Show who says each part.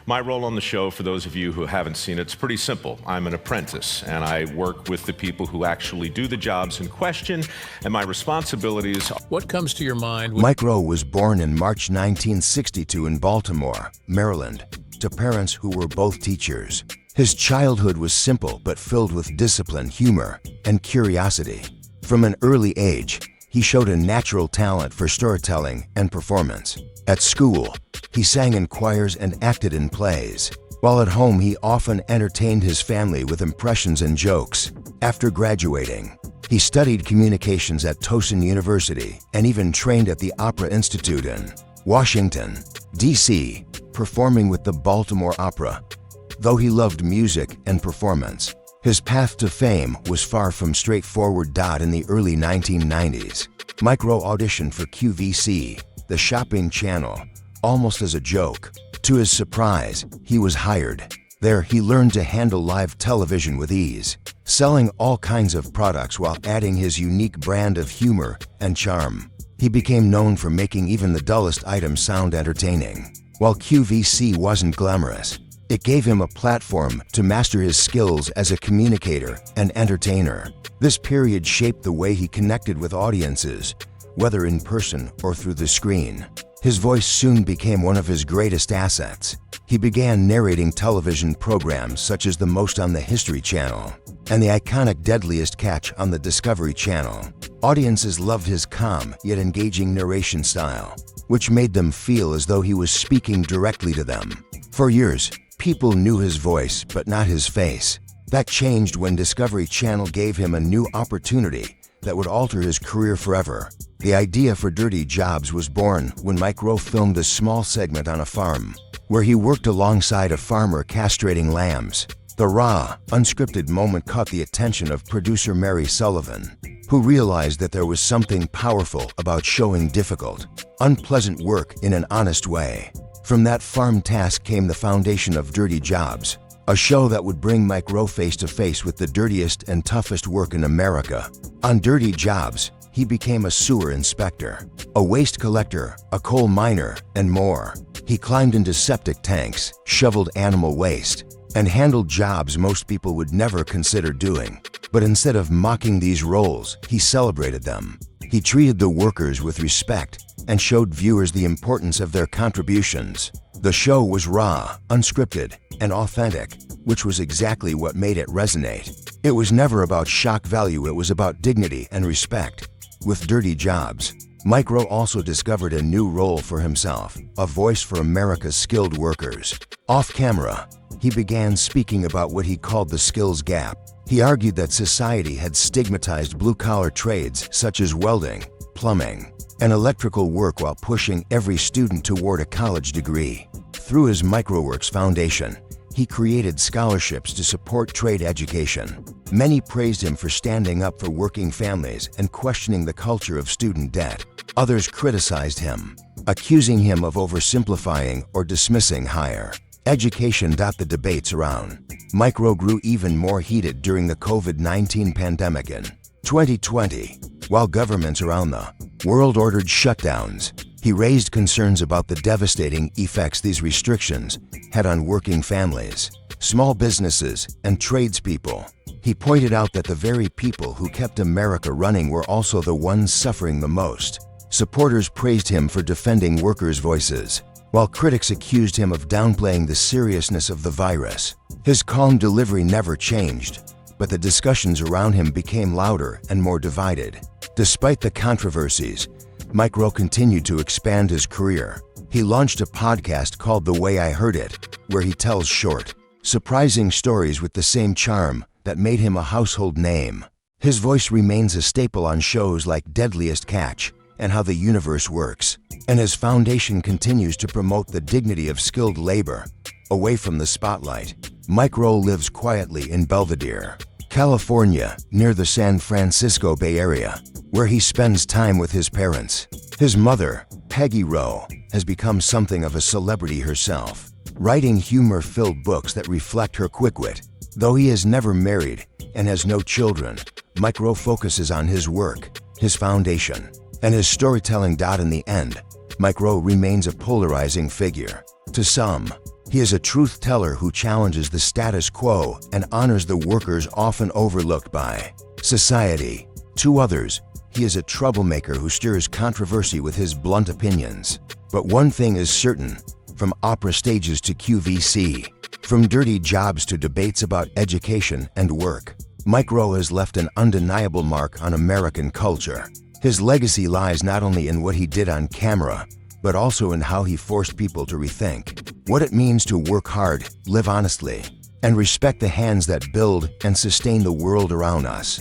Speaker 1: My role on the show, for those of you who haven't seen it, it's pretty simple. I'm an apprentice, and I work with the people who actually do the jobs in question, and my responsibilities...
Speaker 2: What comes to your mind?
Speaker 3: Mike Rowe was born in March 1962 in Baltimore, Maryland, to parents who were both teachers. His childhood was simple but filled with discipline, humor, and curiosity. From an early age, he showed a natural talent for storytelling and performance. At school, he sang in choirs and acted in plays. While at home, he often entertained his family with impressions and jokes. After graduating, he studied communications at Towson University and even trained at the Opera Institute in Washington, D.C., performing with the Baltimore Opera. Though he loved music and performance, his path to fame was far from straightforward. In the early 1990s, Mike Rowe auditioned for QVC, the shopping channel, almost as a joke. To his surprise, he was hired. There, he learned to handle live television with ease, selling all kinds of products while adding his unique brand of humor and charm. He became known for making even the dullest items sound entertaining. While QVC wasn't glamorous, it gave him a platform to master his skills as a communicator and entertainer. This period shaped the way he connected with audiences, whether in person or through the screen. His voice soon became one of his greatest assets. He began narrating television programs such as The Most on the History Channel and the iconic Deadliest Catch on the Discovery Channel. Audiences loved his calm yet engaging narration style, which made them feel as though he was speaking directly to them. For years, people knew his voice but not his face. That changed when Discovery Channel gave him a new opportunity that would alter his career forever. The idea for Dirty Jobs was born when Mike Rowe filmed a small segment on a farm, where he worked alongside a farmer castrating lambs. The raw, unscripted moment caught the attention of producer Mary Sullivan, who realized that there was something powerful about showing difficult, unpleasant work in an honest way. From that farm task came the foundation of Dirty Jobs, a show that would bring Mike Rowe face to face with the dirtiest and toughest work in America. On Dirty Jobs, he became a sewer inspector, a waste collector, a coal miner, and more. He climbed into septic tanks, shoveled animal waste, and handled jobs most people would never consider doing. But instead of mocking these roles, he celebrated them. He treated the workers with respect and showed viewers the importance of their contributions. The show was raw, unscripted, and authentic, which was exactly what made it resonate. It was never about shock value, it was about dignity and respect. With Dirty Jobs, Mike Rowe also discovered a new role for himself, a voice for America's skilled workers. Off camera, he began speaking about what he called the skills gap. He argued that society had stigmatized blue-collar trades such as welding, plumbing, and electrical work while pushing every student toward a college degree. Through his MicroWorks Foundation, he created scholarships to support trade education. Many praised him for standing up for working families and questioning the culture of student debt. Others criticized him, accusing him of oversimplifying or dismissing higher education. The debates around Mike Rowe grew even more heated during the COVID-19 pandemic in 2020. While governments around the world ordered shutdowns, he raised concerns about the devastating effects these restrictions had on working families, small businesses, and tradespeople. He pointed out that the very people who kept America running were also the ones suffering the most. Supporters praised him for defending workers' voices, while critics accused him of downplaying the seriousness of the virus. His calm delivery never changed, but the discussions around him became louder and more divided. Despite the controversies, Mike Rowe continued to expand his career. He launched a podcast called The Way I Heard It, where he tells short, surprising stories with the same charm that made him a household name. His voice remains a staple on shows like Deadliest Catch and How the Universe Works, and his foundation continues to promote the dignity of skilled labor away from the spotlight. Mike Rowe lives quietly in Belvedere, California, near the San Francisco Bay Area, where he spends time with his parents. His mother, Peggy Rowe, has become something of a celebrity herself, writing humor-filled books that reflect her quick wit. Though he is never married and has no children, Mike Rowe focuses on his work, his foundation, and his storytelling. In the end, Mike Rowe remains a polarizing figure. To some, He is a truth teller who challenges the status quo and honors the workers often overlooked by society. To others, he is a troublemaker who stirs controversy with his blunt opinions. But one thing is certain, from opera stages to QVC, from dirty jobs to debates about education and work, Mike Rowe has left an undeniable mark on American culture. His legacy lies not only in what he did on camera, but also in how he forced people to rethink what it means to work hard, live honestly, and respect the hands that build and sustain the world around us.